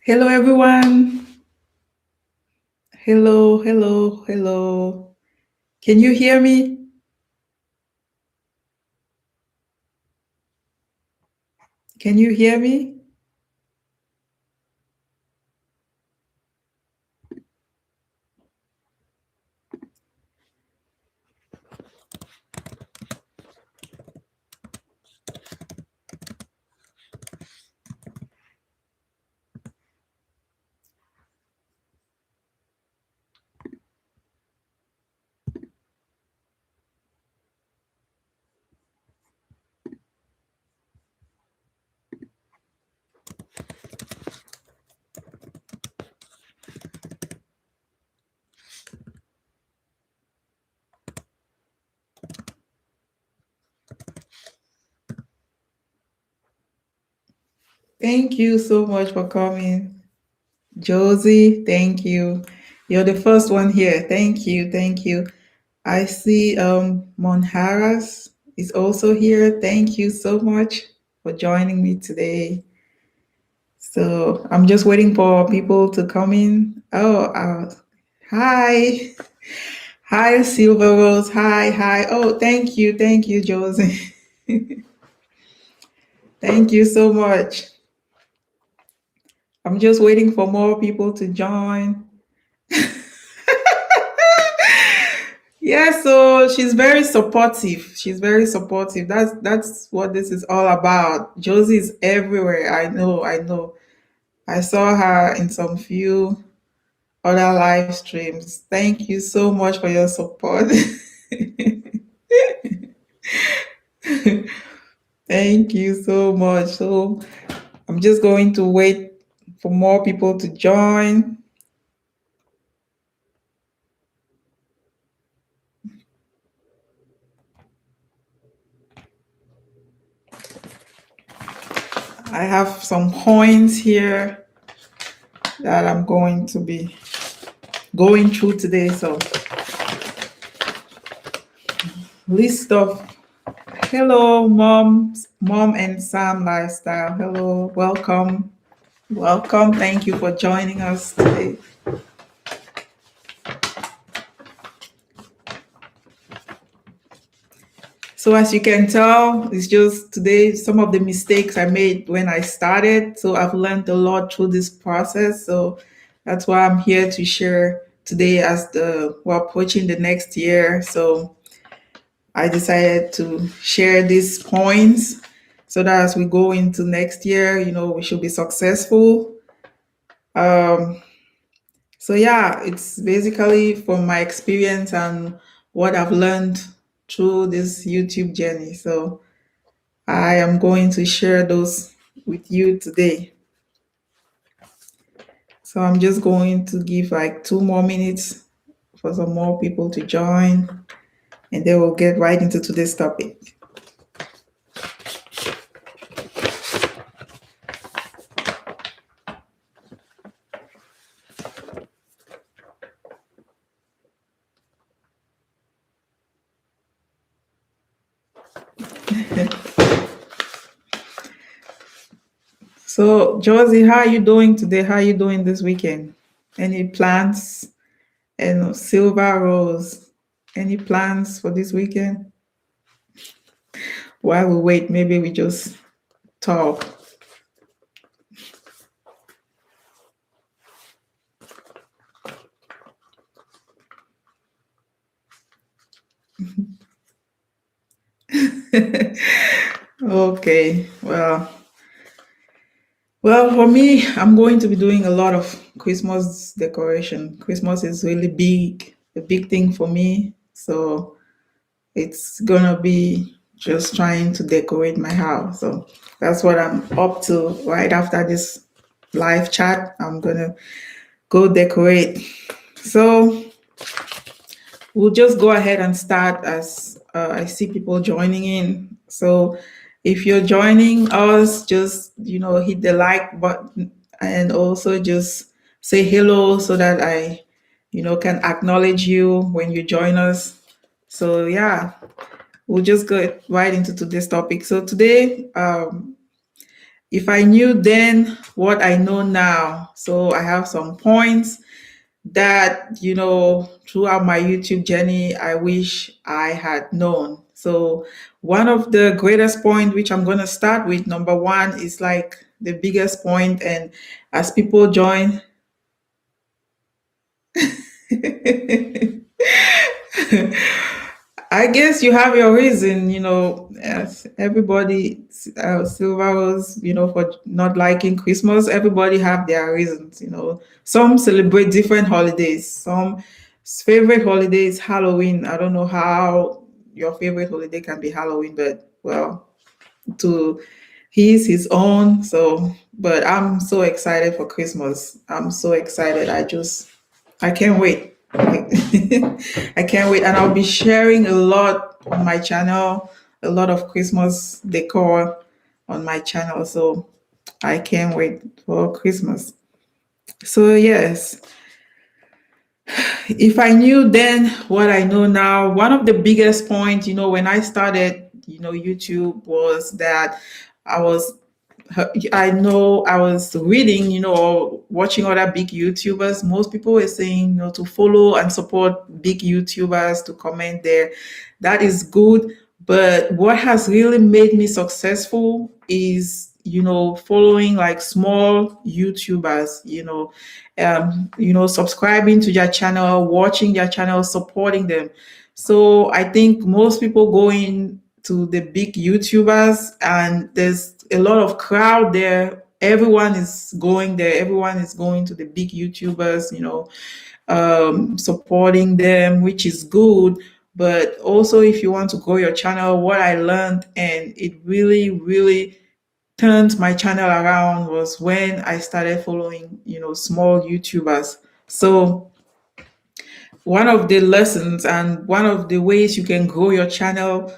Hello, everyone. Hello, hello, hello. Can you hear me? Can you hear me? Thank you so much for coming. Josie, thank you. You're the first one here. Thank you, thank you. I see Monharas is also here. Thank you so much for joining me today. So I'm just waiting for people to come in. Oh, hi. Hi, Silver Rose. Hi, hi. Oh, thank you, Josie. Thank you so much. I'm just waiting for more people to join. Yeah, so she's very supportive. She's very supportive. That's what this is all about. Josie is everywhere. I know, I know. I saw her in some few other live streams. Thank you so much for your support. Thank you so much. So I'm just going to wait for more people to join. I have some points here that I'm going to be going through today. So, list of hello, mom and Sam lifestyle. Hello, welcome, welcome. Thank you for joining us today. So as you can tell, it's just today some of the mistakes I made when I started. So I've learned a lot through this process. So that's why I'm here to share today as we're approaching the next year. So I decided to share these points so that as we go into next year, we should be successful. Um, so yeah, it's basically from my experience and what I've learned through this YouTube journey. So I am going to share those with you today. So I'm just going to give like 2 more minutes for some more people to join, and then we'll get right into today's topic. So, Josie, how are you doing today? How are you doing this weekend? Any plans? And Silver Rose, any plans for this weekend? While we wait, maybe we just talk. Okay, well, for me, I'm going to be doing a lot of Christmas decoration. Christmas is really big, a big thing for me. So it's gonna be just trying to decorate my house. So that's what I'm up to right after this live chat. I'm gonna go decorate. So we'll just go ahead and start as I see people joining in. So If you're joining us, just hit the like button and also just say hello so that I can acknowledge you when you join us. So yeah, we'll just go right into today's topic. So today, if I knew then what I know now, so I have some points that throughout my YouTube journey I wish I had known. So one of the greatest point which I'm going to start with, number one, is like the biggest point, and as people join I guess you have your reason, as everybody, Silver Rose, for not liking Christmas. Everybody have their reasons, Some celebrate different holidays. Some favorite holiday is Halloween. I don't know how your favorite holiday can be Halloween, but well, to he's his own. So, but I'm so excited for Christmas. I'm so excited. I can't wait. I can't wait. And I'll be sharing a lot on my channel, a lot of Christmas decor on my channel. So I can't wait for Christmas. So, yes, if I knew then what I know now, one of the biggest points, when I started, YouTube was that I was I know I was reading, or watching other big YouTubers. Most people were saying, to follow and support big YouTubers, to comment there. That is good. But what has really made me successful is, following like small YouTubers, subscribing to their channel, watching their channel, supporting them. So I think most people go in to the big YouTubers and there's a lot of crowd there. Everyone is going there. Everyone is going to the big YouTubers, supporting them, which is good. But also, if you want to grow your channel, what I learned and it really, really turned my channel around was when I started following, small YouTubers. So one of the lessons and one of the ways you can grow your channel,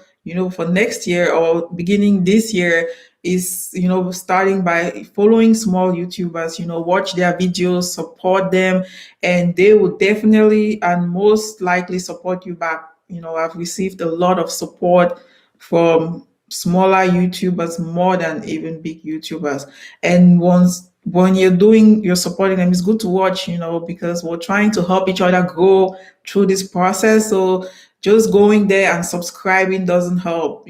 for next year or beginning this year is, starting by following small YouTubers, watch their videos, support them, and they will definitely and most likely support you back. I've received a lot of support from smaller YouTubers more than even big YouTubers. And once when you're supporting them, it's good to watch, because we're trying to help each other grow through this process. So just going there and subscribing doesn't help.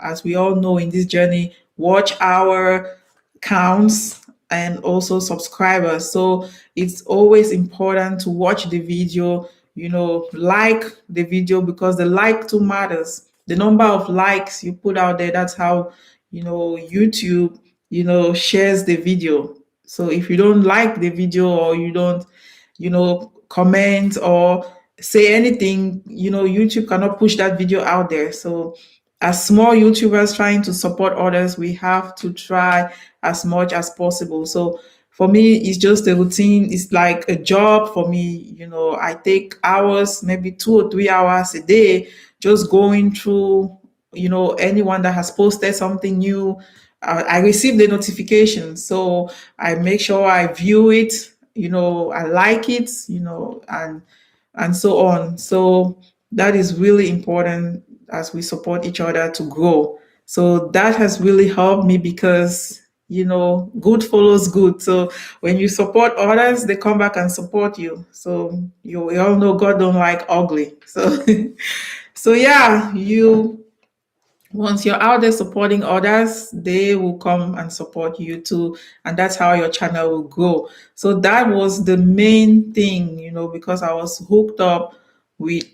As we all know in this journey, watch hour counts and also subscribers. So it's always important to watch the video, like the video, because the like too matters. The number of likes you put out there, that's how, YouTube, shares the video. So if you don't like the video or you don't, comment or say anything, YouTube cannot push that video out there. So as small YouTubers trying to support others, we have to try as much as possible. So for me, it's just a routine. It's like a job for me. I take hours, maybe 2 or 3 hours a day, just going through, anyone that has posted something new. I receive the notification. So I make sure I view it, I like it, and so on. So that is really important as we support each other to grow. So that has really helped me because good follows good. So when you support others, they come back and support you. So we all know God don't like ugly. So so yeah, you once you're out there supporting others, they will come and support you too. And that's how your channel will grow. So that was the main thing, because I was hooked up with,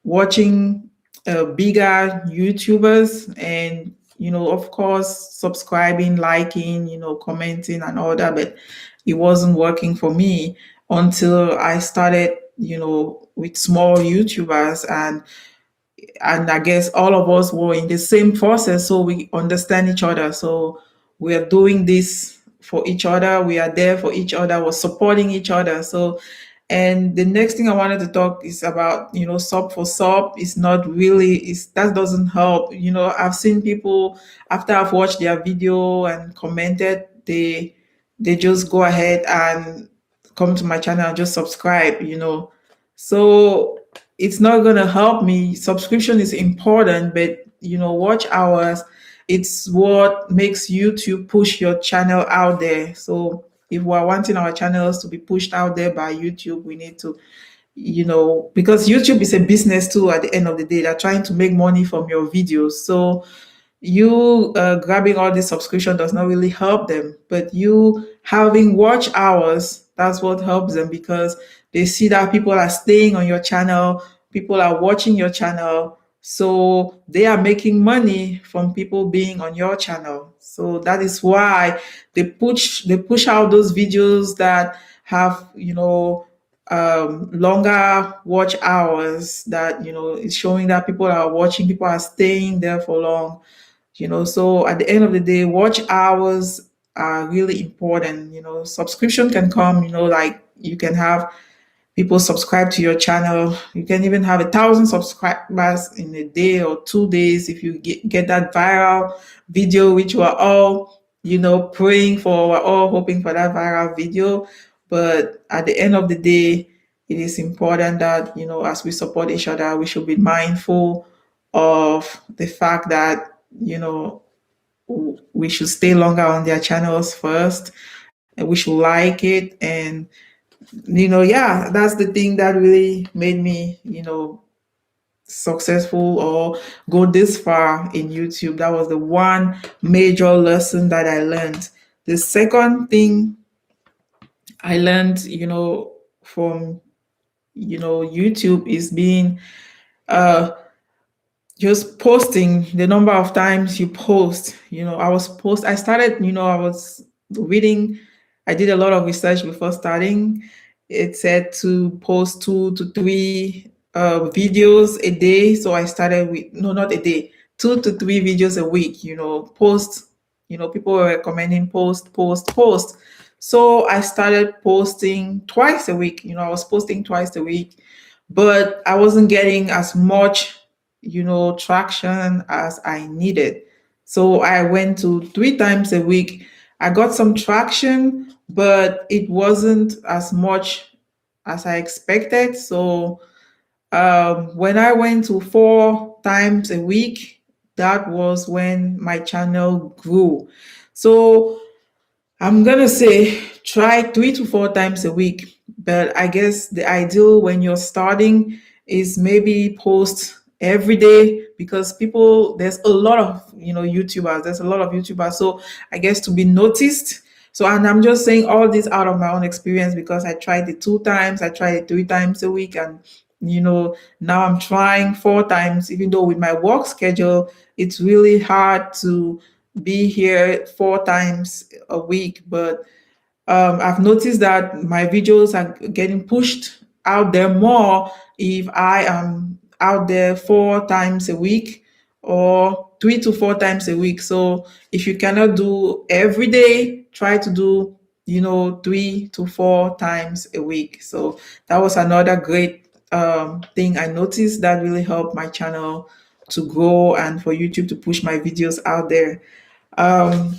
watching bigger YouTubers and, of course, subscribing, liking, commenting and all that. But it wasn't working for me until I started, with small YouTubers, and I guess all of us were in the same process, so we understand each other. So we are doing this for each other. We are there for each other. We're supporting each other. So And the next thing I wanted to talk is about, sub for sub. It's not really, that doesn't help. I've seen people after I've watched their video and commented, they just go ahead and come to my channel and just subscribe. So it's not gonna help me. Subscription is important, but watch hours, it's what makes YouTube push your channel out there. So if we're wanting our channels to be pushed out there by YouTube, we need to, because YouTube is a business too. At the end of the day, they're trying to make money from your videos. So you grabbing all this subscription does not really help them, but you having watch hours, that's what helps them, because they see that people are staying on your channel, people are watching your channel, so they are making money from people being on your channel. So that is why they push out those videos that have longer watch hours, that it's showing that people are watching, people are staying there for long. So at the end of the day, watch hours are really important. Subscription can come, like you can have people subscribe to your channel. You can even have 1,000 subscribers in a day or 2 days if you get that viral video, which we're all, praying for. We're all hoping for that viral video. But at the end of the day, it is important that, as we support each other, we should be mindful of the fact that, we should stay longer on their channels first, and we should like it. And yeah, that's the thing that really made me, successful or go this far in YouTube. That was the one major lesson that I learned. The second thing I learned, from YouTube is being uh just posting, the number of times you post. I started, I was reading, I did a lot of research before starting. It said to post 2 to 3 videos a day. So I started with, no, not a day, 2 to 3 videos a week. Post, people were recommending post. So I started posting twice a week. I was posting twice a week, but I wasn't getting as much, traction as I needed. So I went to 3 times a week. I got some traction, but it wasn't as much as I expected. So when I went to 4 times a week, that was when my channel grew. So I'm gonna say try 3 to 4 times a week, but I guess the ideal when you're starting is maybe post every day, because there's a lot of YouTubers, so I guess to be noticed. So, and I'm just saying all this out of my own experience, because I tried it 2 times, I tried it 3 times a week, and now I'm trying 4 times, even though with my work schedule, it's really hard to be here 4 times a week. But I've noticed that my videos are getting pushed out there more if I am out there 4 times a week or 3 to 4 times a week. So if you cannot do every day, try to do 3 to 4 times a week. So that was another great thing I noticed that really helped my channel to grow and for YouTube to push my videos out there. Um,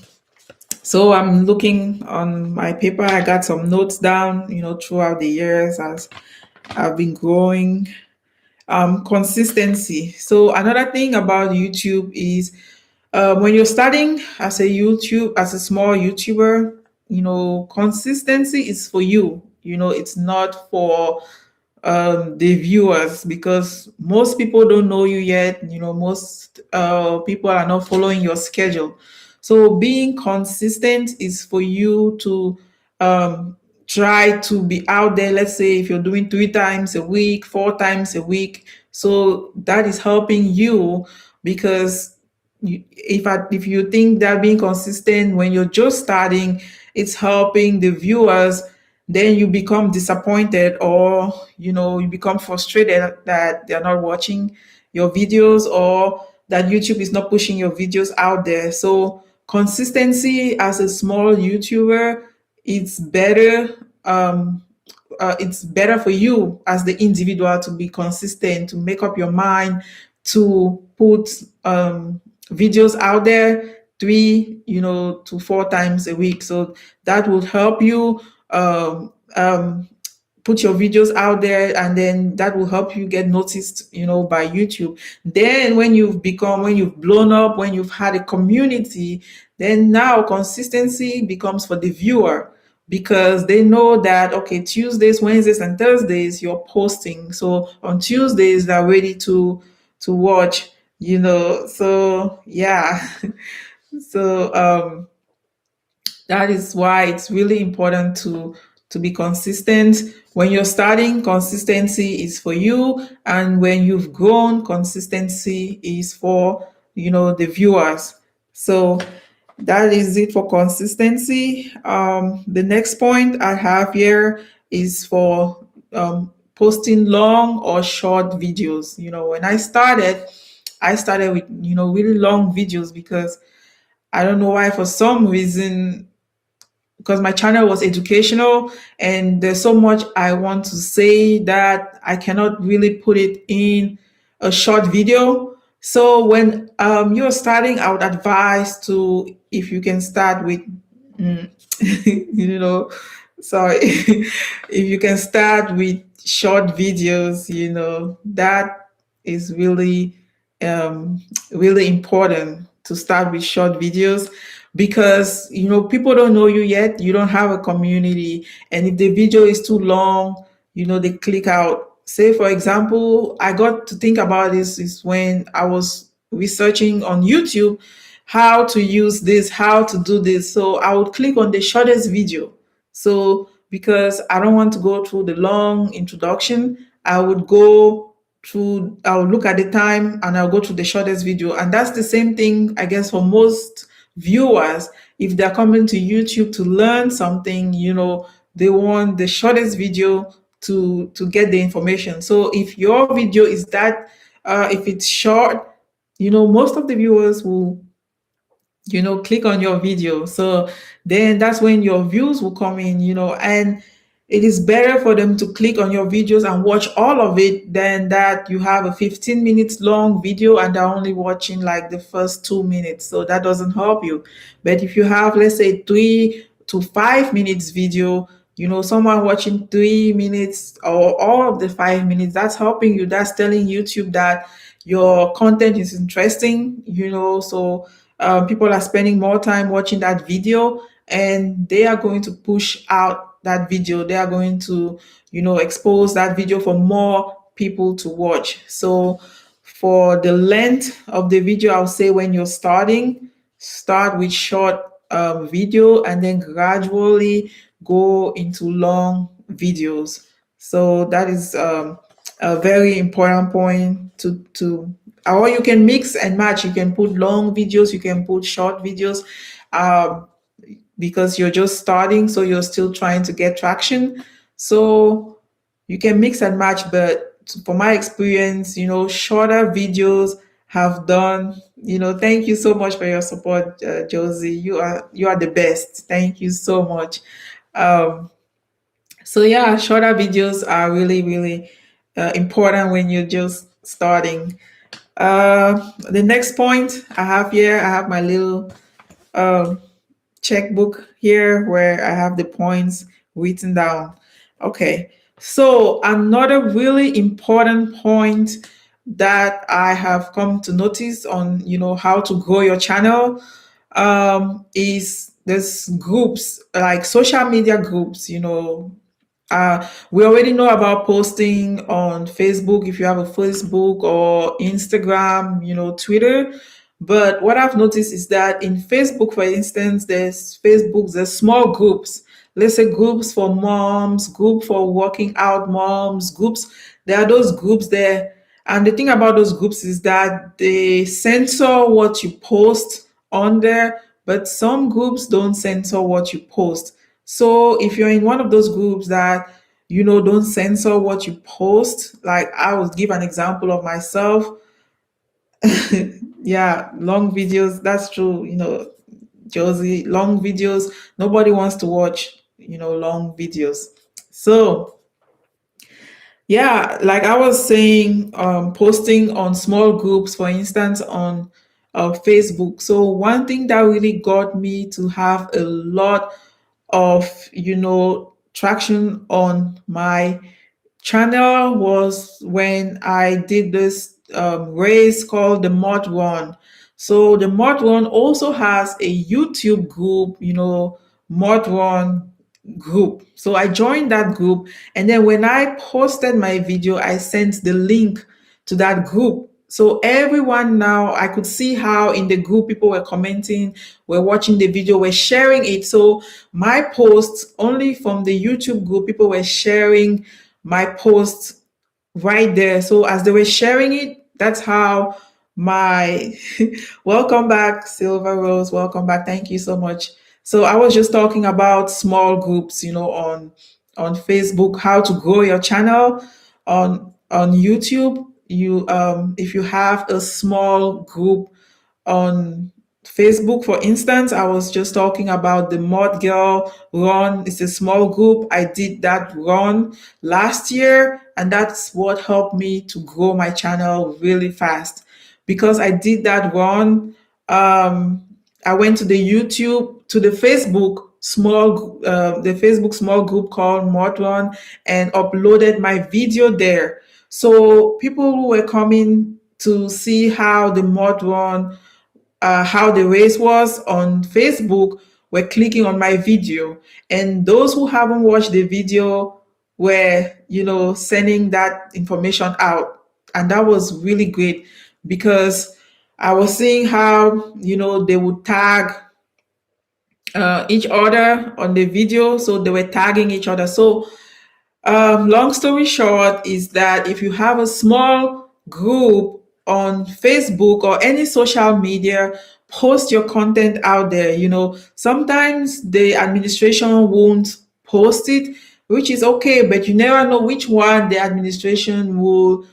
so I'm looking on my paper. I got some notes down, throughout the years as I've been growing. Consistency. So another thing about YouTube is when you're starting as a small YouTuber, consistency is for you. It's not for the viewers, because most people don't know you yet. Most people are not following your schedule. So being consistent is for you to um, try to be out there. Let's say if you're doing 3 times a week, 4 times a week, so that is helping you, because if you think that being consistent when you're just starting, it's helping the viewers, then you become disappointed, or you become frustrated that they're not watching your videos, or that YouTube is not pushing your videos out there. So consistency as a small YouTuber, it's better it's better for you as the individual to be consistent, to make up your mind to put videos out there 3 to 4 times a week. So that will help you put your videos out there, and then that will help you get noticed, by YouTube. Then when you've blown up, when you've had a community, then now consistency becomes for the viewer, because they know that, okay, Tuesdays, Wednesdays, and Thursdays you're posting. So on Tuesdays they're ready to watch, so yeah. So that is why it's really important to be consistent. When you're starting, consistency is for you, and when you've grown, consistency is for the viewers. So that is it for consistency. The next point I have here is for posting long or short videos. When I started with really long videos, because I don't know why, for some reason, because my channel was educational and there's so much I want to say that I cannot really put it in a short video. So when you're starting, I would advise to, if you can start with, mm, you know, sorry, if you can start with short videos, that is really important to start with short videos, because people don't know you yet, you don't have a community, and if the video is too long, they click out. Say for example, I got to think about this is when I was researching on YouTube how to use this, how to do this. So I would click on the shortest video. So because I don't want to go through the long introduction, I would look at the time and I'll go to the shortest video. And that's the same thing, I guess, for most viewers. If they're coming to YouTube to learn something, they want the shortest video to get the information. So if your video is that, if it's short, most of the viewers will click on your video. So then that's when your views will come in, and it is better for them to click on your videos and watch all of it than that you have a 15 minutes long video and they're only watching like the first 2 minutes. So that doesn't help you. But if you have, let's say, 3 to 5 minutes video, someone watching 3 minutes or all of the 5 minutes, that's helping you. That's telling YouTube that your content is interesting, so people are spending more time watching that video, and they are going to push out that video. They are going to, expose that video for more people to watch. So for the length of the video, I'll say when you're starting, start with short video and then gradually go into long videos. So that is a very important point to or you can mix and match. You can put long videos, you can put short videos, um, because you're just starting, so you're still trying to get traction. So you can mix and match, but for my experience, shorter videos have done. Thank you so much for your support, Josie. You are the best. Thank you so much. Um, so yeah, shorter videos are really, really important when you're just starting. The next point I have here, I have my little um, checkbook here where I have the points written down. Okay, so another really important point that I have come to notice on how to grow your channel is there's groups, like social media groups. We already know about posting on Facebook, if you have a Facebook or Instagram, Twitter. But what I've noticed is that in Facebook, for instance, there's small groups. Let's say groups for moms, group for working out moms, groups. There are those groups there. And the thing about those groups is that they censor what you post on there, but some groups don't censor what you post. So if you're in one of those groups that don't censor what you post, like I will give an example of myself. Yeah, long videos, that's true. Josie, long videos, nobody wants to watch long videos. So Yeah, like I was saying, posting on small groups, for instance, on Facebook. So one thing that really got me to have a lot of, traction on my channel was when I did this race called the Mod Run. So the Mod Run also has a YouTube group, Mod Run group. So I joined that group, and then when I posted my video, I sent the link to that group. So everyone now, I could see how in the group people were commenting, were watching the video, were sharing it. So my posts only from the YouTube group, people were sharing my post right there. So as they were sharing it, that's how my welcome back, Silver Rose. Welcome back. Thank you so much. So I was just talking about small groups, on Facebook, how to grow your channel on YouTube. You if you have a small group on Facebook, for instance, I was just talking about the Mod Girl run. It's a small group. I did that run last year, and that's what helped me to grow my channel really fast. Because I did that run, I went to the Facebook small group called Mod Run, and uploaded my video there. So people who were coming to see how the Mod Run how the race was on Facebook were clicking on my video. And those who haven't watched the video were, sending that information out. And that was really great because I was seeing how, they would tag each other on the video. So they were tagging each other. So long story short is that if you have a small group on Facebook or any social media, post your content out there. Sometimes the administration won't post it, which is okay, but you never know which one the administration will,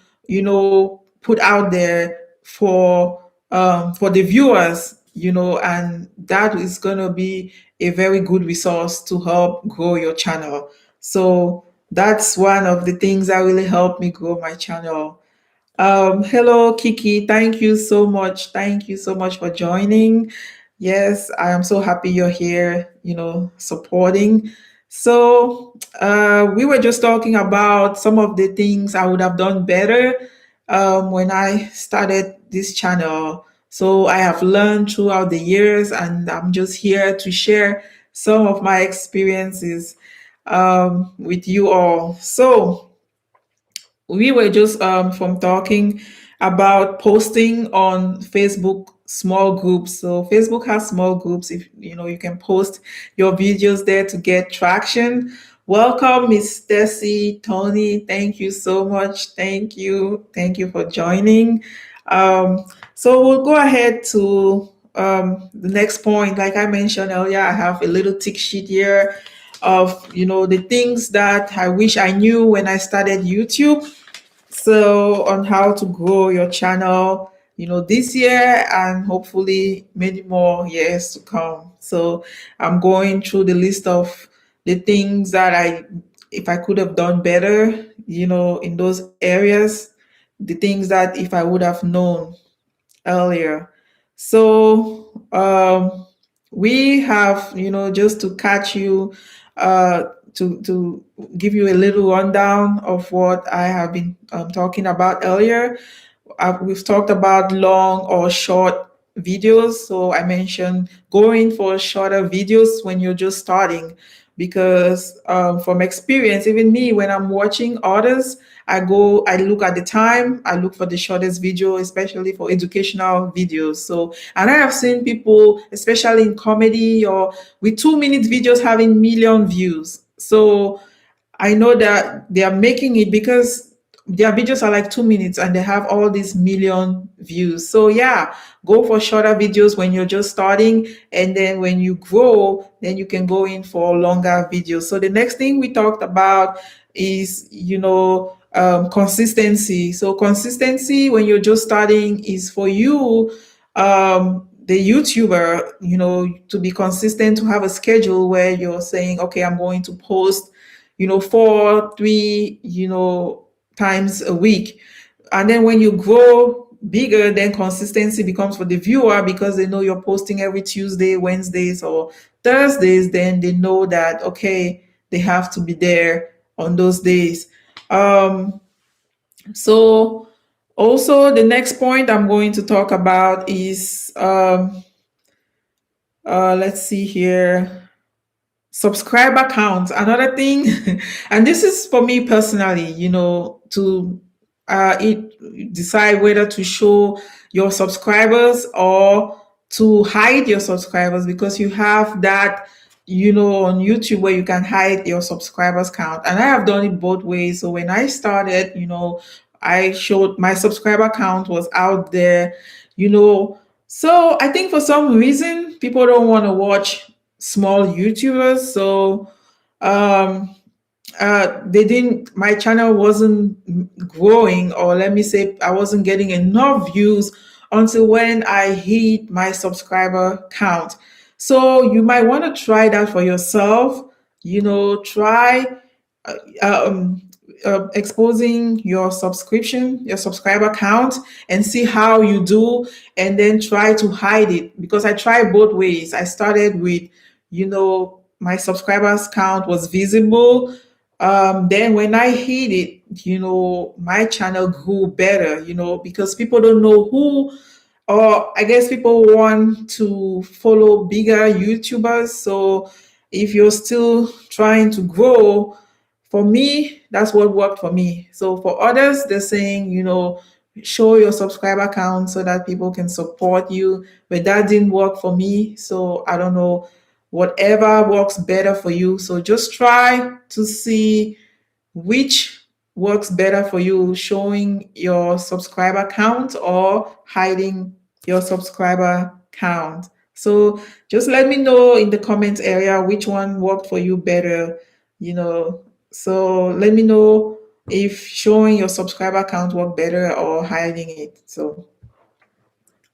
put out there for the viewers, and that is gonna be a very good resource to help grow your channel. So that's one of the things that really helped me grow my channel. Hello, Kiki. Thank you so much. Thank you so much for joining. Yes, I am so happy you're here, supporting. So, we were just talking about some of the things I would have done better when I started this channel. So, I have learned throughout the years, and I'm just here to share some of my experiences with you all. So, we were just from talking about posting on Facebook small groups. So Facebook has small groups. If you can post your videos there to get traction. Welcome, Miss Stacy, Tony. Thank you so much. Thank you for joining. So we'll go ahead to the next point. Like I mentioned earlier, I have a little tick sheet here of the things that I wish I knew when I started YouTube. So on how to grow your channel, this year and hopefully many more years to come. So I'm going through the list of the things that if I could have done better, in those areas, the things that if I would have known earlier. So we have, just to catch you, to give you a little rundown of what I have been talking about earlier. We've talked about long or short videos. So I mentioned going for shorter videos when you're just starting, because from experience, even me, when I'm watching others, I look at the time, I look for the shortest video, especially for educational videos. So, and I have seen people, especially in comedy or with 2 minute videos having million views. So I know that they are making it because their videos are like 2 minutes and they have all these million views. So yeah, go for shorter videos when you're just starting, and then when you grow, then you can go in for longer videos. So the next thing we talked about is consistency. So consistency when you're just starting is for you, the YouTuber, to be consistent, to have a schedule where you're saying, okay, I'm going to post 4, 3, times a week. And then when you grow bigger, then consistency becomes for the viewer because they know you're posting every Tuesday, Wednesdays, or Thursdays. Then they know that, okay, they have to be there on those days. Um, so, also, the next point I'm going to talk about is let's see here, subscriber count, another thing. And this is for me personally, to decide whether to show your subscribers or to hide your subscribers, because you have that, on YouTube, where you can hide your subscribers count. And I have done it both ways. So when I started, I showed my subscriber count was out there, you know so I think for some reason people don't want to watch small YouTubers. So um, they didn't. My channel wasn't growing, or let me say, I wasn't getting enough views until when I hit my subscriber count. So you might want to try that for yourself. Try uh, um, exposing your subscriber count, and see how you do, and then try to hide it. Because I tried both ways. I started with, my subscribers count was visible. Then when I hit it, my channel grew better, because people don't know who, or I guess people want to follow bigger YouTubers. So if you're still trying to grow, for me, that's what worked for me. So for others, they're saying, show your subscriber count so that people can support you. But that didn't work for me. So I don't know, whatever works better for you. So just try to see which works better for you, showing your subscriber count or hiding your subscriber count. So just let me know in the comment area which one worked for you better, you know. So let me know if showing your subscriber count worked better or hiding it. So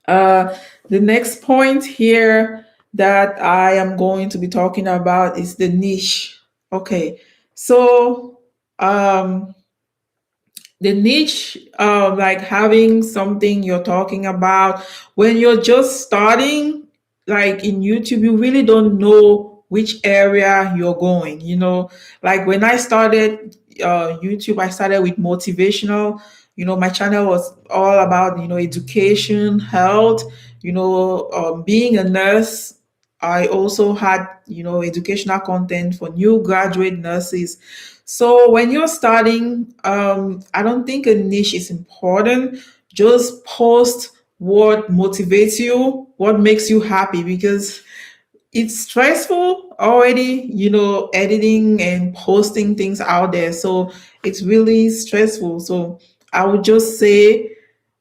uh, the next point here that I am going to be talking about is the niche. Okay, so um, the niche, like having something you're talking about when you're just starting, like in YouTube, you really don't know which area you're going. Like when I started YouTube, I started with motivational. My channel was all about education, health, being a nurse. I also had educational content for new graduate nurses. So when you're starting, I don't think a niche is important. Just post what motivates you, what makes you happy, because it's stressful already, editing and posting things out there. So it's really stressful. So I would just say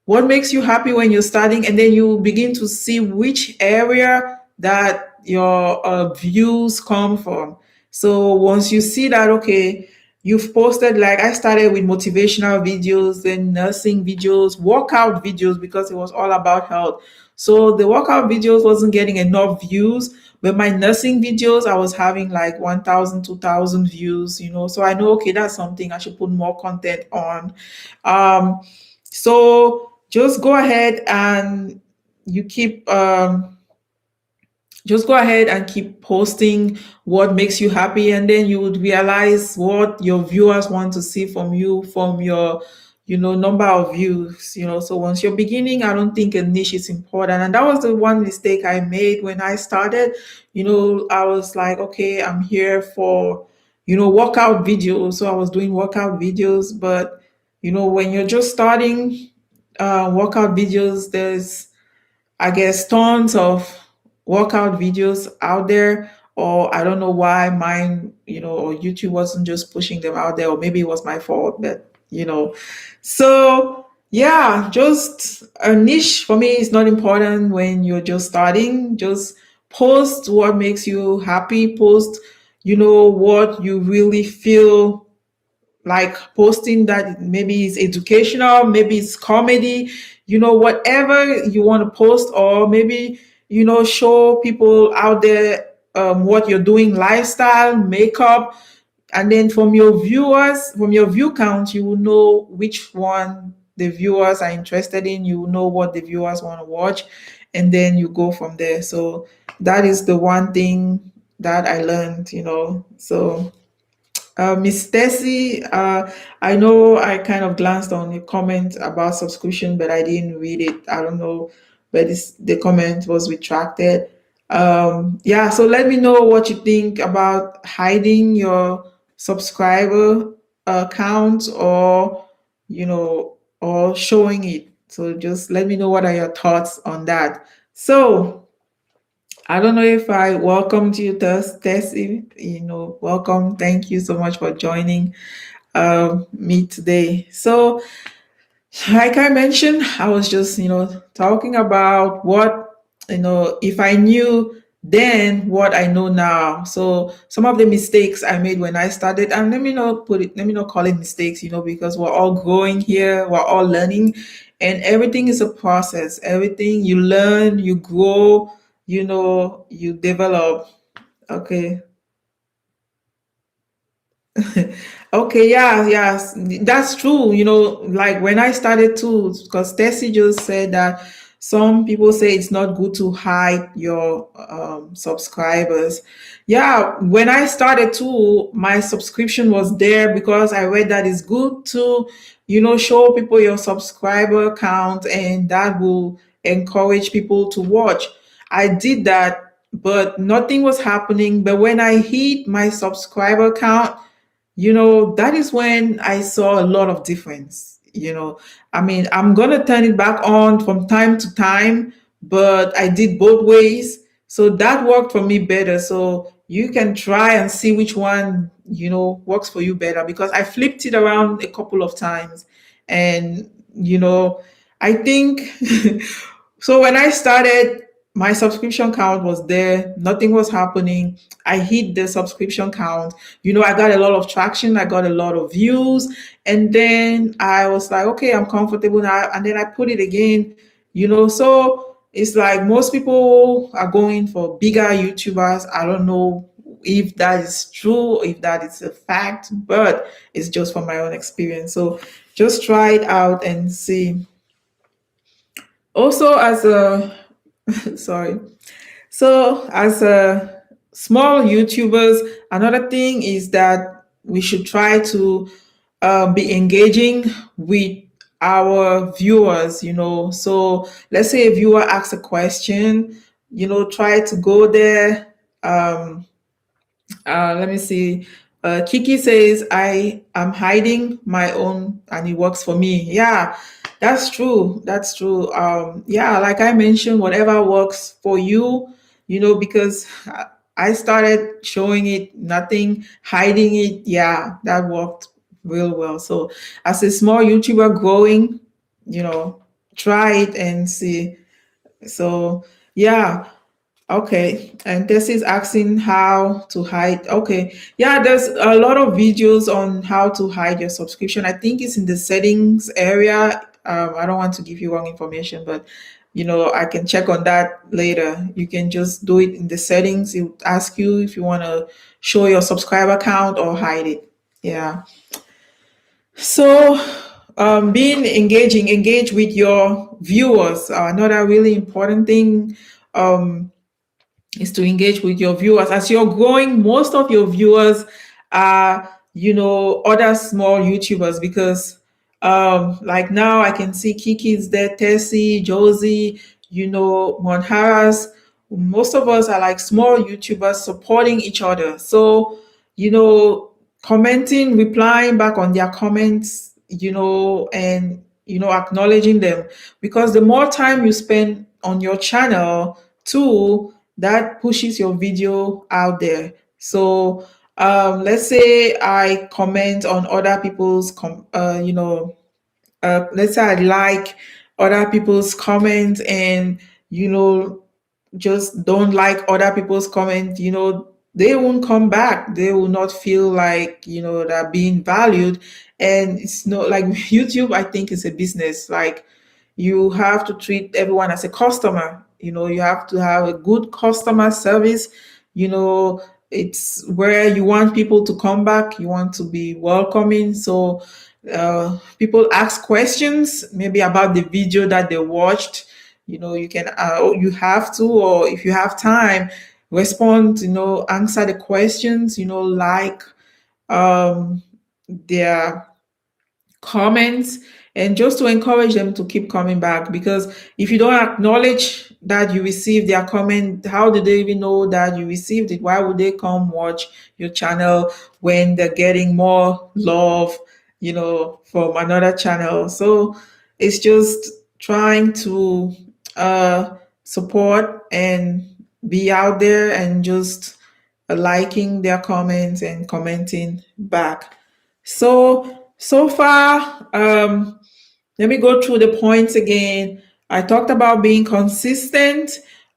what makes you happy when you're starting, and then you begin to see which area that your views come from. So once you see that, okay, you've posted, like I started with motivational videos, then nursing videos, workout videos, because it was all about health. So the workout videos wasn't getting enough views, but my nursing videos, I was having like 1,000, 2,000 views, so I know, okay, that's something I should put more content on. So just go ahead and you keep just go ahead and keep posting what makes you happy, and then you would realize what your viewers want to see from you, from your number of views. So once you're beginning, I don't think a niche is important. And that was the one mistake I made when I started. I was like, okay, I'm here for workout videos, so I was doing workout videos. But when you're just starting workout videos, there's, I guess, tons of workout videos out there, or I don't know why mine, or YouTube wasn't just pushing them out there, or maybe it was my fault, but so yeah, just a niche for me is not important when you're just starting. Just post what makes you happy, post, what you really feel like posting, that maybe it's educational, maybe it's comedy, whatever you want to post, or maybe, show people out there what you're doing, lifestyle, makeup, And then from your viewers, from your view count, you will know which one the viewers are interested in. You will know what the viewers want to watch, and then you go from there. So that is the one thing that I learned, So Miss Tessie, I know I kind of glanced on a comment about subscription, but I didn't read it. I don't know, but the comment was retracted. Yeah, so let me know what you think about hiding your subscriber account, or showing it. So just let me know what are your thoughts on that. So I don't know if I welcomed you, Tessie. Welcome. Thank you so much for joining me today. So, like I mentioned, I was just, talking about if I knew then what I know now. So some of the mistakes I made when I started, and let me not call it mistakes, because we're all growing here, we're all learning, and everything is a process. Everything you learn, you grow, you develop. Okay. Okay, yeah, yes, that's true. Like when I started too, because Tessie just said that some people say it's not good to hide your subscribers. Yeah, when I started too, my subscription was there because I read that it's good to, show people your subscriber count, and that will encourage people to watch. I did that, but nothing was happening. But when I hit my subscriber count, that is when I saw a lot of difference. I mean, I'm going to turn it back on from time to time, but I did both ways. So that worked for me better. So you can try and see which one, works for you better, because I flipped it around a couple of times. And, I think so when I started, my subscription count was there, nothing was happening. I hit the subscription count. I got a lot of traction, I got a lot of views, and then I was like, okay, I'm comfortable now. And then I put it again, so it's like most people are going for bigger YouTubers. I don't know if that is true, if that is a fact, but it's just from my own experience. So just try it out and see. Also, as a sorry. So, as a small YouTubers, another thing is that we should try to be engaging with our viewers. So let's say a viewer asks a question, try to go there. Let me see. Kiki says, I am hiding my own and it works for me. Yeah, that's true. That's true. Yeah, like I mentioned, whatever works for you, because I started showing it, nothing, hiding it. Yeah, that worked real well. So as a small YouTuber growing, you know, try it and see. So, yeah. Okay, and this is asking how to hide. Okay, yeah, there's a lot of videos on how to hide your subscription. I think it's in the settings area. I don't want to give you wrong information, but I can check on that later. You can just do it in the settings. It will ask you if you want to show your subscriber count or hide it. Yeah. So, being engage with your viewers. Another really important thing. Is to engage with your viewers. As you're growing, most of your viewers are, other small YouTubers, because like now I can see Kiki's there, Tessie, Josie, Monharas. Most of us are like small YouTubers supporting each other. So, you know, commenting, replying back on their comments, and acknowledging them, because the more time you spend on your channel too, that pushes your video out there. So let's say I comment on other people's let's say I like other people's comments, and you know just don't like other people's comments, they won't come back. They will not feel like, they're being valued. And it's not like YouTube, I think, is a business. Like, you have to treat everyone as a customer. You have to have a good customer service. it's where you want people to come back, you want to be welcoming. So people ask questions maybe about the video that they watched. You can, you have to, or if you have time, respond, answer the questions, like their comments, and just to encourage them to keep coming back. Because if you don't acknowledge that you received their comment, how do they even know that you received it? Why would they come watch your channel when they're getting more love, from another channel? So it's just trying to support and be out there and just liking their comments and commenting back. So far, let me go through the points again. I talked about being consistent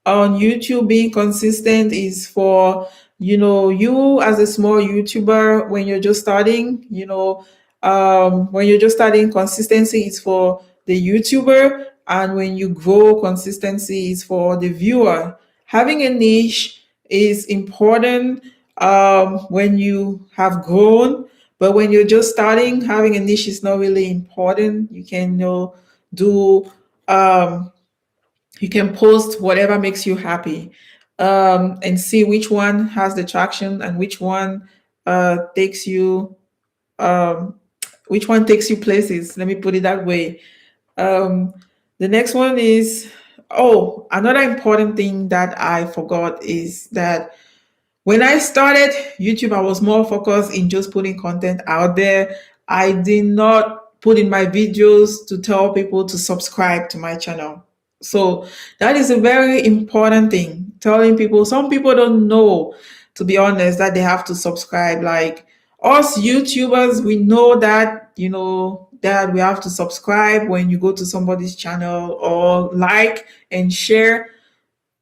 on YouTube. Being consistent is for, you as a small YouTuber when you're just starting, when you're just starting, consistency is for the YouTuber. And when you grow, consistency is for the viewer. Having a niche is important when you have grown, but when you're just starting, having a niche is not really important. You can, do, um, you can post whatever makes you happy, and see which one has the traction and takes you, um, which one takes you places. Let me put it that way. Um, the next one is, oh, another important thing that I forgot is that when I started YouTube, I was more focused in just putting content out there. I did not put in my videos to tell people to subscribe to my channel. So that is a very important thing. Telling people, some people don't know, to be honest, that they have to subscribe. Like us YouTubers, we know that, that we have to subscribe when you go to somebody's channel, or like and share.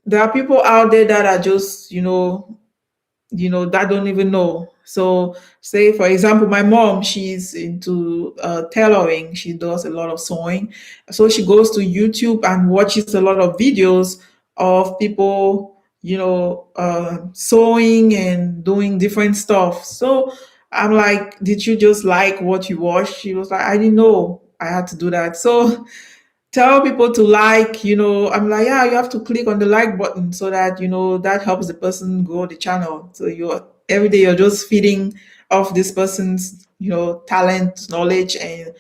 There are people out there that are just, that don't even know. So say for example, my mom, she's into tailoring. She does a lot of sewing. So she goes to YouTube and watches a lot of videos of people, sewing and doing different stuff. So I'm like, did you just like what you watched? She was like, I didn't know I had to do that. So tell people to like, I'm like, yeah, you have to click on the like button so that, that helps the person grow the channel. So you're every day you're just feeding off this person's, talent, knowledge, and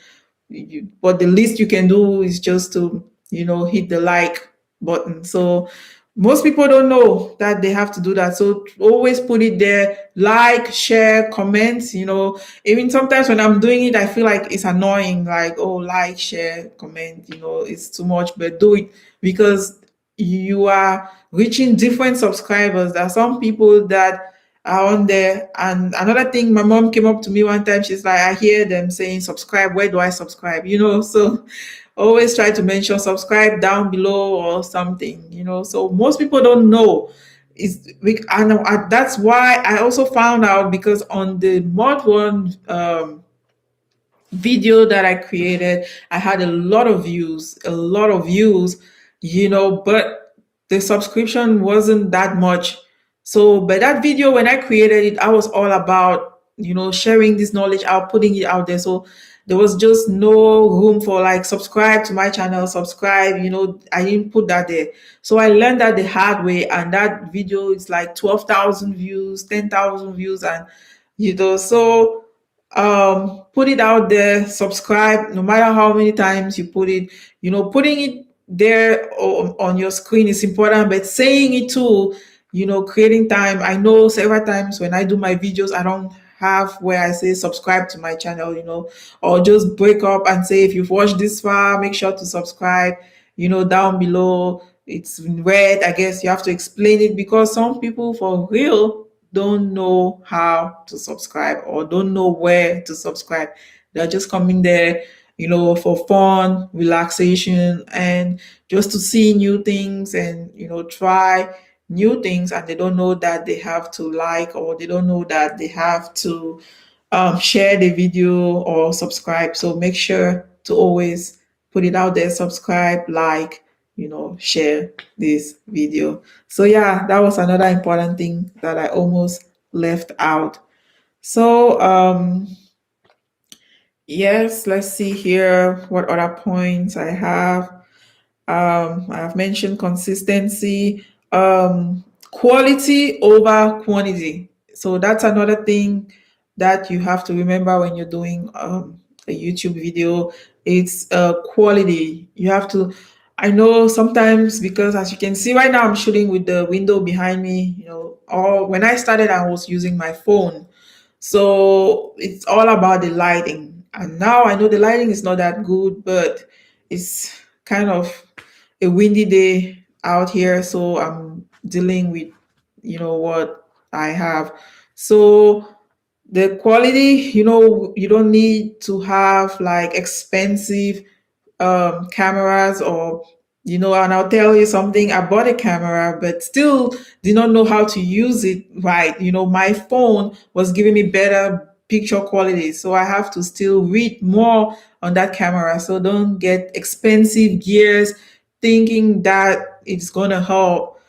but the least you can do is just to, hit the like button. So most people don't know that they have to do that. So always put it there, like, share, comment. Even sometimes when I'm doing it, I feel like it's annoying, like, oh, like, share, comment, it's too much, but do it because you are reaching different subscribers. There are some people that are on there. And another thing, my mom came up to me one time, she's like, I hear them saying subscribe, where do I subscribe? So always try to mention subscribe down below or something, so most people don't know. And that's why I also found out, because on the mod one video that I created, I had a lot of views, but the subscription wasn't that much. So, but that video, when I created it, I was all about, sharing this knowledge out, putting it out there. So there was just no room for like, subscribe to my channel, subscribe, I didn't put that there. So I learned that the hard way, and that video is like 12,000 views, 10,000 views, and, so put it out there, subscribe, no matter how many times you put it. Putting it there on your screen is important, but saying it too, creating time. I know several times when I do my videos, I don't have where I say subscribe to my channel, or just break up and say, if you've watched this far, make sure to subscribe, down below. It's in red. I guess you have to explain it, because some people for real don't know how to subscribe, or don't know where to subscribe. They're just coming there, for fun, relaxation, and just to see new things, and, try new things, and they don't know that they have to like, or they don't know that they have to share the video or subscribe. So make sure to always put it out there, subscribe, like, share this video. So yeah, that was another important thing that I almost left out. So, yes, let's see here what other points I have. I have mentioned consistency, quality over quantity. So that's another thing that you have to remember when you're doing a YouTube video. It's quality. You have to. I know sometimes because as you can see right now, I'm shooting with the window behind me. Or when I started, I was using my phone. So it's all about the lighting. And now I know the lighting is not that good, but it's kind of a windy day out here. So I'm dealing with, what I have. So the quality, you don't need to have like expensive cameras or and I'll tell you something. I bought a camera but still did not know how to use it right. My phone was giving me better picture quality, so I have to still read more on that camera. So don't get expensive gears thinking that it's gonna help,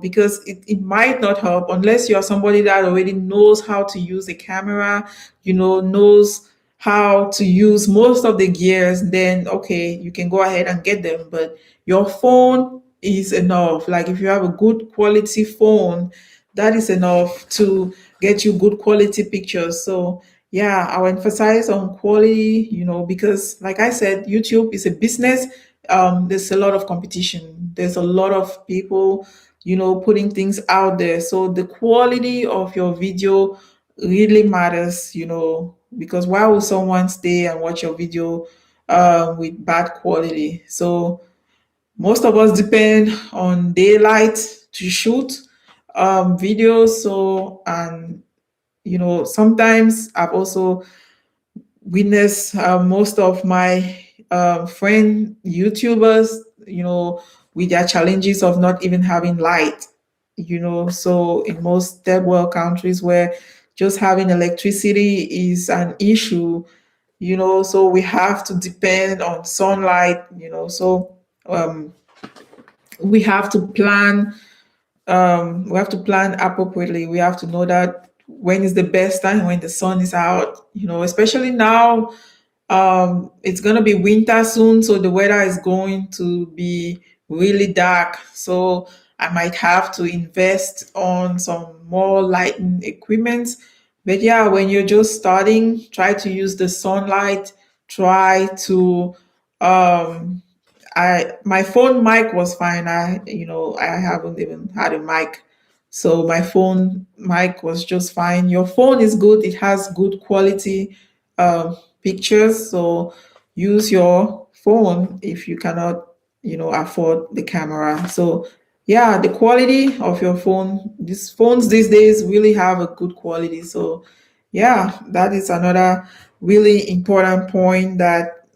because it might not help unless you're somebody that already knows how to use a camera, knows how to use most of the gears. Then okay, you can go ahead and get them. But your phone is enough. Like if you have a good quality phone, that is enough to get you good quality pictures. So yeah, I'll emphasize on quality, because like I said, YouTube is a business. There's a lot of competition. There's a lot of people, putting things out there. So the quality of your video really matters, because why would someone stay and watch your video with bad quality? So most of us depend on daylight to shoot videos. So, and sometimes I've also witnessed most of my friend YouTubers, with their challenges of not even having light. So in most third world countries where just having electricity is an issue, so we have to depend on sunlight. So um, we have to plan. We have to plan appropriately. We have to know that when is the best time when the sun is out. Especially now, it's going to be winter soon, so the weather is going to be really dark. So I might have to invest on some more lighting equipment. But yeah, when you're just starting, try to use the sunlight. Try to um my phone mic was fine. I haven't even had a mic. So my phone mic was just fine. Your phone is good. It has good quality pictures. So use your phone if you cannot, afford the camera. So yeah, the quality of your phone. These phones these days really have a good quality. So yeah, that is another really important point that,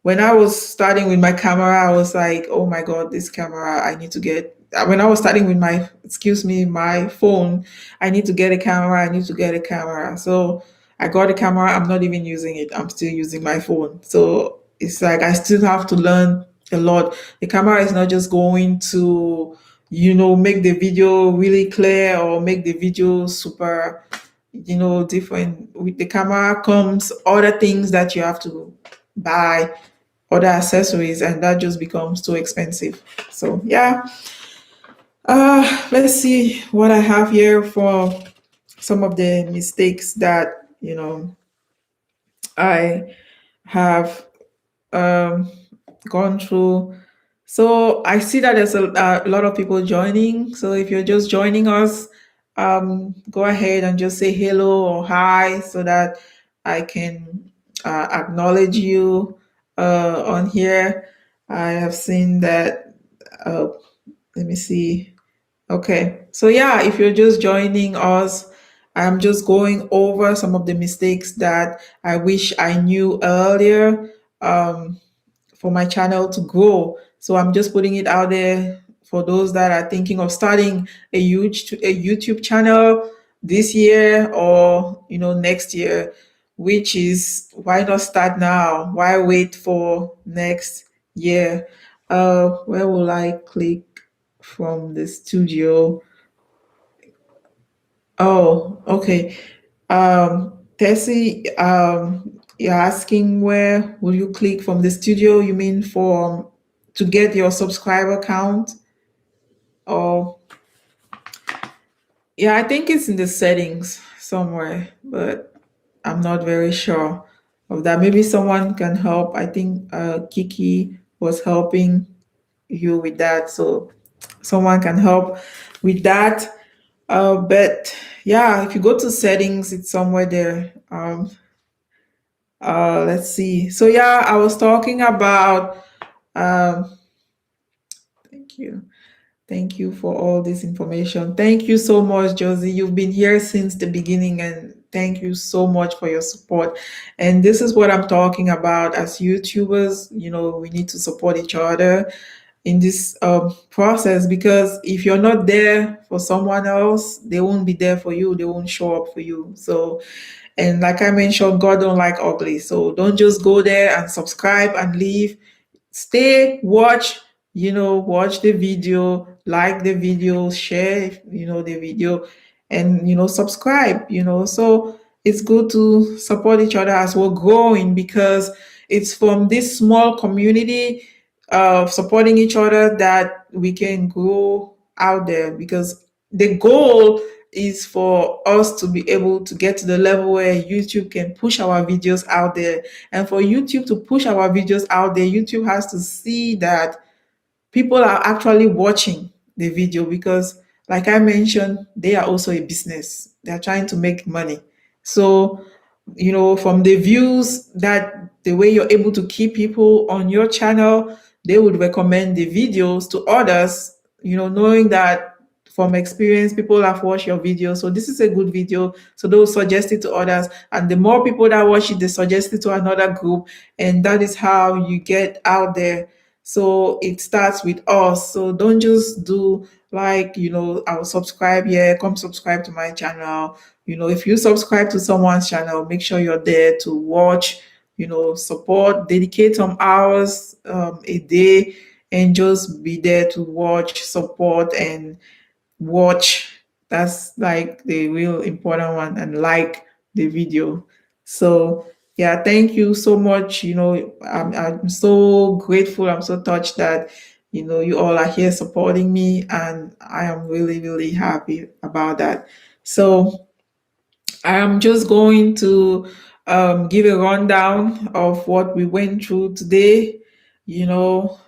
when I was starting with my camera, I was like, oh my God, this camera, I need to get. When I was starting with my phone, I need to get a camera, I need to get a camera. So I got a camera, I'm not even using it, I'm still using my phone. So it's like I still have to learn a lot. The camera is not just going to, make the video really clear or make the video super, different. With the camera comes other things that you have to buy, other accessories, and that just becomes too expensive. So yeah, let's see what I have here for some of the mistakes that I have um, gone through. So I see that there's a lot of people joining. So if you're just joining us, go ahead and just say hello or hi so that I can acknowledge you on here. I have seen that. Uh, Let me see. Okay. So yeah, if you're just joining us, I'm just going over some of the mistakes that I wish I knew earlier. For my channel to grow. So I'm just putting it out there for those that are thinking of starting a YouTube channel this year or next year, which is why not start now? Why wait for next year? Where will I click from the studio? Oh, okay. Tessie, you're asking where will you click from the studio? You mean for to get your subscriber count? Or yeah, I think it's in the settings somewhere, but I'm not very sure of that. Maybe someone can help. I think Kiki was helping you with that, so someone can help with that. But yeah, if you go to settings, it's somewhere there. Let's see. So yeah, I was talking about. Um, thank you. Thank you for all this information. Thank you so much, Josie. You've been here since the beginning, and thank you so much for your support. And this is what I'm talking about as YouTubers. We need to support each other in this process, because if you're not there for someone else, they won't be there for you. They won't show up for you. So, and like I mentioned, God don't like ugly. So don't just go there and subscribe and leave. Stay, watch the video, like the video, share the video, and subscribe. So it's good to support each other as we're growing, because it's from this small community of supporting each other that we can grow out there, because the goal is for us to be able to get to the level where YouTube can push our videos out there. And for YouTube to push our videos out there, YouTube has to see that people are actually watching the video, because like I mentioned, they are also a business. They're trying to make money. So from the views, that the way you're able to keep people on your channel, they would recommend the videos to others, knowing that from experience, people have watched your video, so this is a good video, so they'll suggest it to others, and the more people that watch it, they suggest it to another group, and that is how you get out there. So it starts with us. So don't just do like, I'll subscribe here, come subscribe to my channel. If you subscribe to someone's channel, make sure you're there to watch, support, dedicate some hours a day, and just be there to watch, support, and watch. That's like the real important one, and like the video. So yeah, thank you so much. I'm so grateful. I'm so touched that you all are here supporting me, and I am really, really happy about that. So I'm just going to give a rundown of what we went through today.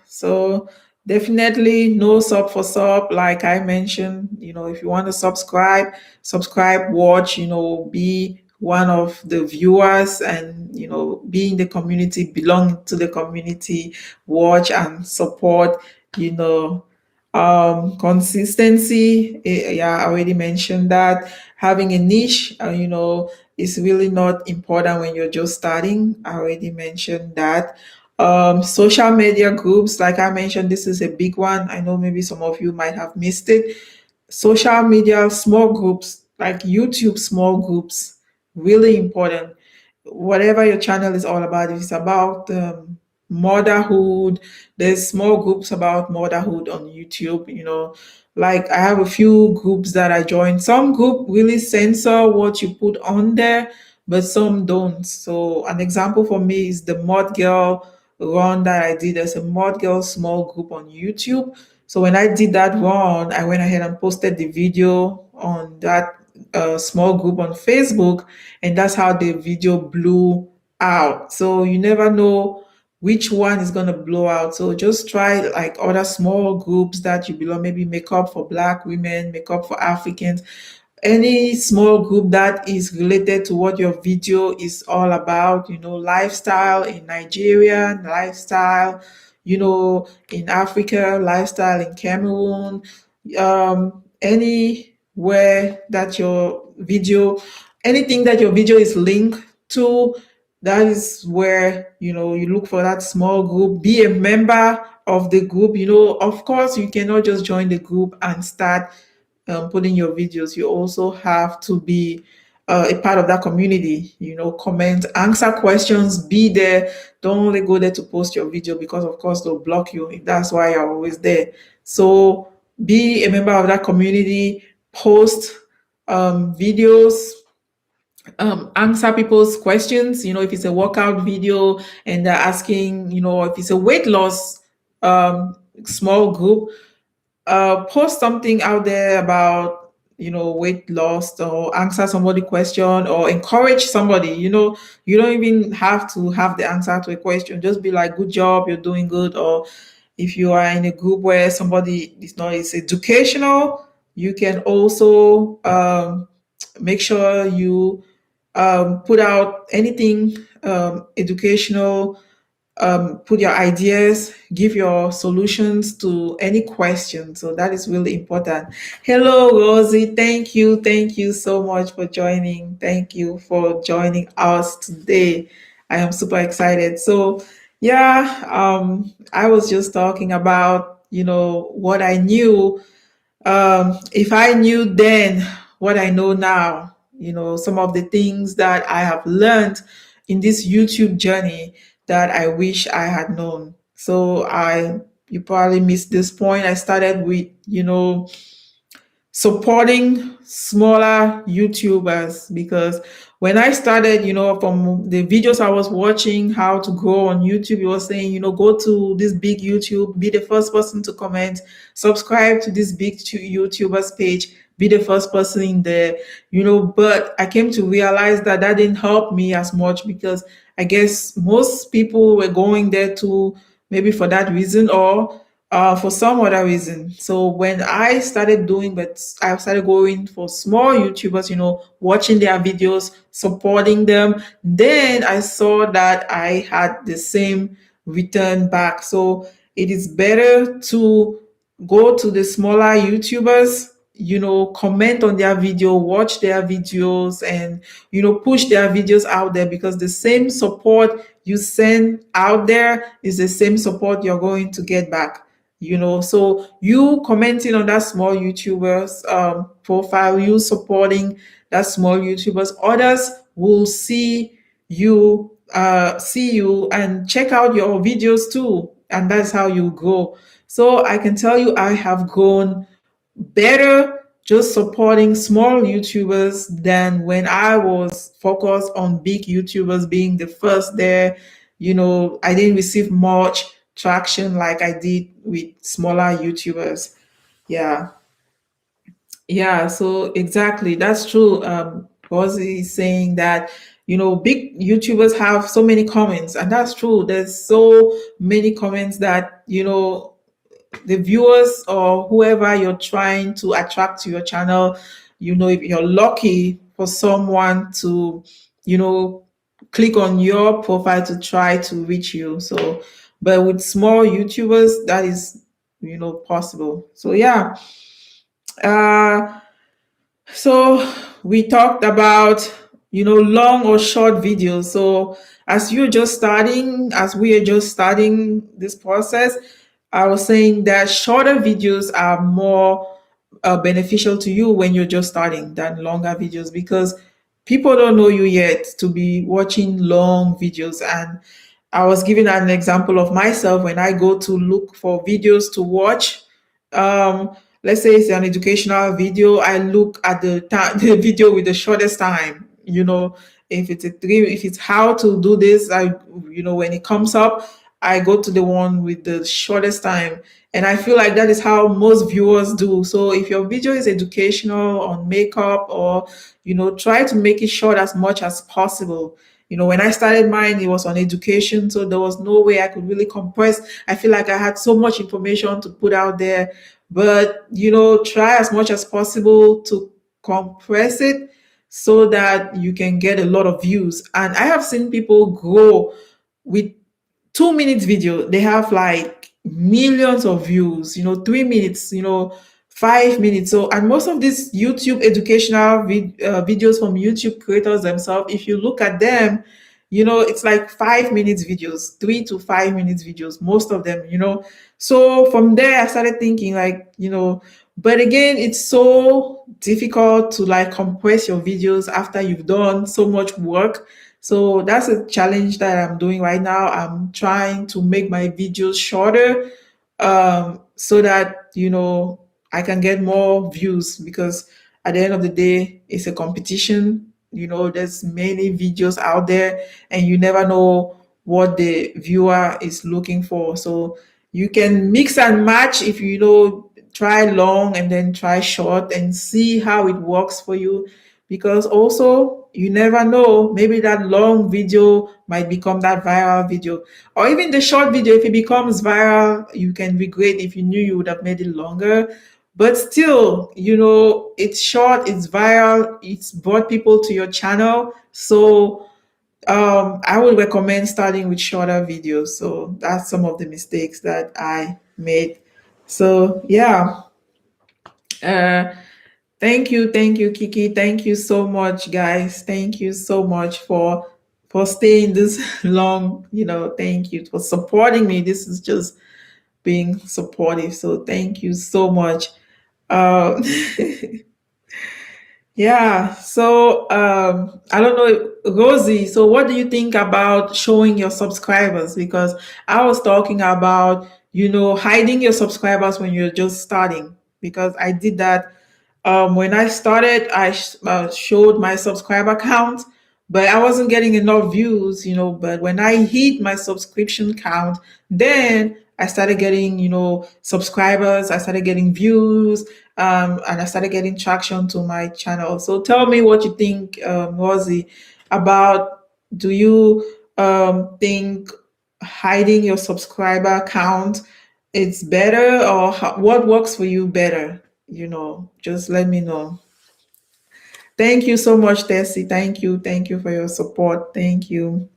So definitely no sub for sub, like I mentioned. If you want to subscribe, watch, be one of the viewers, and be in the community, belong to the community, watch and support. you know Consistency, yeah, I already mentioned that. Having a niche, is really not important when you're just starting. I already mentioned that. Social media groups, like I mentioned, this is a big one. I know maybe some of you might have missed it. Social media small groups, like YouTube small groups, really important. Whatever your channel is all about, if it's about motherhood, there's small groups about motherhood on YouTube. Like I have a few groups that I joined. Some group really censor what you put on there, but some don't. So an example for me is the mod girl run that I did. There's a mod girl small group on YouTube. So when I did that run, I went ahead and posted the video on that small group on Facebook, and that's how the video blew out. So you never know which one is going to blow out. So just try like other small groups that you belong, maybe makeup for Black women, makeup for Africans, any small group that is related to what your video is all about. Lifestyle in Nigeria, lifestyle in Africa, lifestyle in Cameroon, anywhere that your video, anything that your video is linked to, that is where you look for that small group. Be a member of the group. Of course, you cannot just join the group and start putting your videos. You also have to be a part of that community. Comment, answer questions, be there. Don't only go there to post your video, because of course they'll block you if that's why you're always there. So be a member of that community. Post videos, answer people's questions. If it's a workout video and they're asking, if it's a weight loss small group, post something out there about weight loss, or answer somebody question, or encourage somebody. You don't even have to have the answer to a question. Just be like, good job, you're doing good. Or if you are in a group where somebody is not is educational, you can also make sure you put out anything educational, put your ideas, give your solutions to any question. So that is really important. Hello, Rosie. Thank you so much for joining. Thank you for joining us today. I am super excited. So, yeah, I was just talking about, what I knew, if I knew then what I know now, some of the things that I have learned in this YouTube journey that I wish I had known. So you probably missed this point. I started with, supporting smaller YouTubers, because when I started, from the videos I was watching, how to grow on YouTube, it was saying, go to this big YouTube, be the first person to comment, subscribe to this big YouTuber's page, be the first person in there, but I came to realize that that didn't help me as much, because I guess most people were going there to maybe for that reason, or for some other reason. So when I started doing, but I started going for small YouTubers, watching their videos, supporting them. Then I saw that I had the same return back. So it is better to go to the smaller YouTubers, comment on their video, watch their videos, and, push their videos out there, because the same support you send out there is the same support you're going to get back. So you commenting on that small YouTuber's profile, you supporting that small YouTubers, others will see you and check out your videos too, and that's how you grow. So I can tell you, I have grown better just supporting small YouTubers than when I was focused on big YouTubers being the first there. I didn't receive much traction like I did with smaller YouTubers. Yeah. Yeah, so exactly. That's true. Rosie is saying that, big YouTubers have so many comments, and that's true. There's so many comments that, the viewers or whoever you're trying to attract to your channel, if you're lucky for someone to, you know, click on your profile to try to reach you. So, but with small YouTubers, that is, possible. So, yeah. Uh, so we talked about, long or short videos. So as we are just starting this process, I was saying that shorter videos are more beneficial to you when you're just starting than longer videos, because people don't know you yet to be watching long videos. And I was giving an example of myself when I go to look for videos to watch. Let's say it's an educational video, I look at the video with the shortest time. If it's how to do this, when it comes up, I go to the one with the shortest time. And I feel like that is how most viewers do. So if your video is educational on makeup, or, try to make it short as much as possible. When I started mine, it was on education. So there was no way I could really compress. I feel like I had so much information to put out there, but, try as much as possible to compress it so that you can get a lot of views. And I have seen people grow with 2 minutes video, they have like millions of views, 3 minutes, 5 minutes. So, and most of these YouTube educational videos from YouTube creators themselves, if you look at them, it's like 5 minutes videos, 3 to 5 minutes videos, most of them. So from there I started thinking, like, but again, it's so difficult to like compress your videos after you've done so much work. So that's a challenge that I'm doing right now. I'm trying to make my videos shorter, so that, I can get more views, because at the end of the day, it's a competition. There's many videos out there, and you never know what the viewer is looking for. So you can mix and match if try long and then try short and see how it works for you, because also you never know, maybe that long video might become that viral video, or even the short video, if it becomes viral, you can regret if you knew you would have made it longer. But still, it's short, it's viral, it's brought people to your channel. So I would recommend starting with shorter videos. So that's some of the mistakes that I made. So yeah, uh, thank you, Kiki. Thank you so much, guys. Thank you so much for staying this long. Thank you for supporting me. This is just being supportive. So thank you so much. Um, Yeah. So I don't know, Rosie. So what do you think about showing your subscribers? Because I was talking about, hiding your subscribers when you're just starting. Because I did that when I started. I showed my subscriber count, but I wasn't getting enough views. But when I hit my subscription count, then I started getting, subscribers. I started getting views, and I started getting traction to my channel. So tell me what you think, Rosie, about, do you think hiding your subscriber count it's better, or what works for you better? Just let me know. Thank you so much, Tessie. Thank you for your support. Thank you.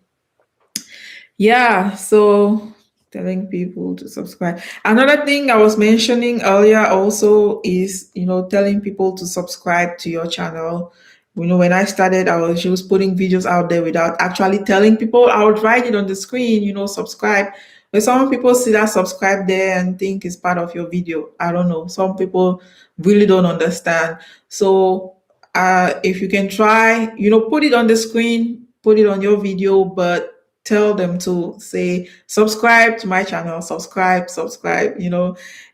Yeah, so telling people to subscribe. Another thing I was mentioning earlier also is, telling people to subscribe to your channel. When I started, I was just putting videos out there without actually telling people. I would write it on the screen, subscribe. But some people see that subscribe there and think it's part of your video. I don't know. Some people really don't understand. So if you can try, put it on the screen, put it on your video, but tell them to say subscribe to my channel, subscribe.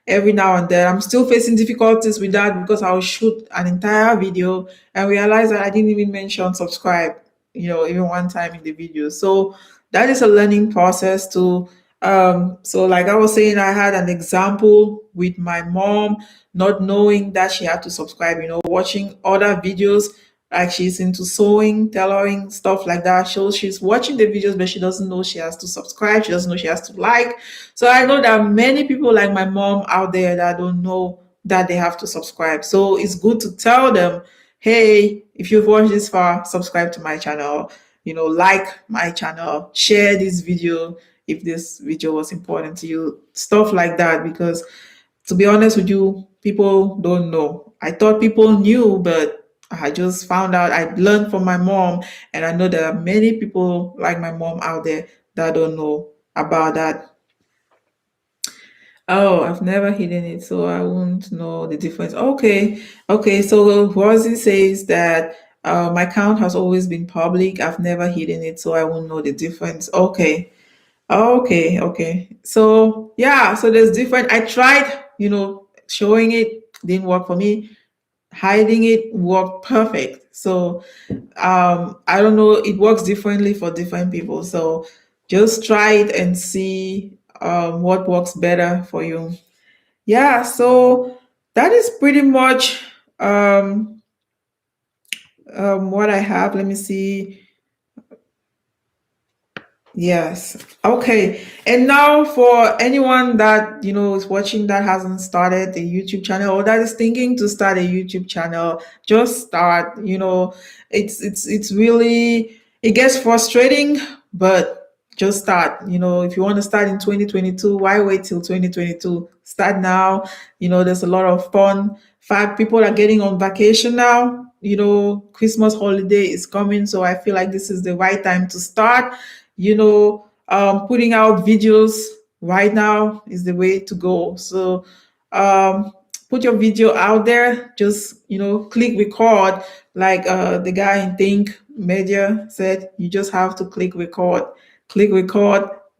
Every now and then I'm still facing difficulties with that, because I'll shoot an entire video and realize that I didn't even mention subscribe, even one time in the video. So that is a learning process too. So like I was saying, I had an example with my mom not knowing that she had to subscribe, watching other videos, like she's into sewing, tailoring, stuff like that. So she's watching the videos, but she doesn't know she has to subscribe. She doesn't know she has to like. So I know there are many people like my mom out there that don't know that they have to subscribe. So it's good to tell them, hey, if you've watched this far, subscribe to my channel, like my channel, share this video if this video was important to you, stuff like that. Because to be honest with you, people don't know. I thought people knew, but I just found out. I learned from my mom, and I know there are many people like my mom out there that don't know about that. Oh, I've never hidden it, so I won't know the difference. Okay, okay. So Rosie says that my account has always been public. I've never hidden it, so I won't know the difference. Okay, okay, okay. So yeah, so there's different. I tried, showing it didn't work for me. Hiding it worked perfect. So I don't know, it works differently for different people. So just try it and see what works better for you. Yeah, so that is pretty much what I have. Let me see. Yes. Okay. And now for anyone that, is watching that hasn't started a YouTube channel, or that is thinking to start a YouTube channel, just start. It's really, it gets frustrating, but just start. If you want to start in 2022, why wait till 2022? Start now. There's a lot of fun. In fact, people are getting on vacation now. Christmas holiday is coming, so I feel like this is the right time to start. Putting out videos right now is the way to go. So um, put your video out there. Just click record, like the guy in Think Media said. You just have to click record,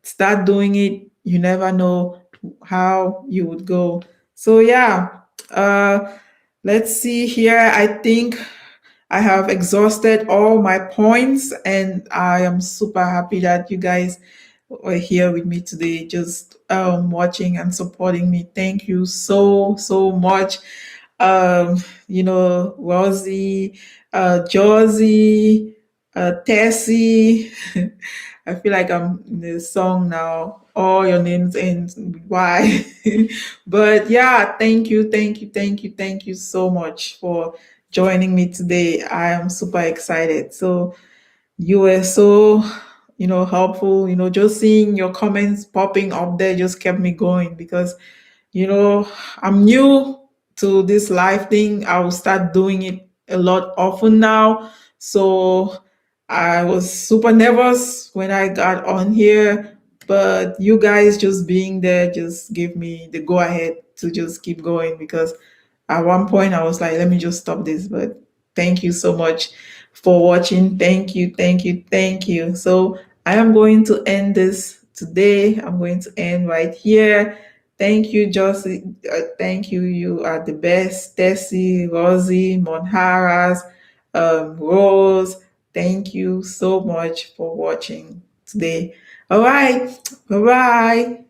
start doing it. You never know how you would go. So yeah. Let's see here. I think I have exhausted all my points, and I am super happy that you guys were here with me today, just watching and supporting me. Thank you so, so much. Rosie, Josie, Tessie. I feel like I'm in the song now. All your names end with Y. But yeah, thank you, thank you, thank you, thank you so much for joining me today. I am super excited. So you were so, helpful. Just seeing your comments popping up there just kept me going because you know, I'm new to this live thing. I will start doing it a lot often now. So I was super nervous when I got on here, but you guys just being there just gave me the go ahead to just keep going because at one point I was like, let me just stop this. But thank you so much for watching. Thank you, thank you, thank you. So I am going to end this today. I'm going to end right here. Thank you, Josie. Thank you. You are the best. Tessie, Rosie, Monharas, Rose. Thank you so much for watching today. All right. Bye bye.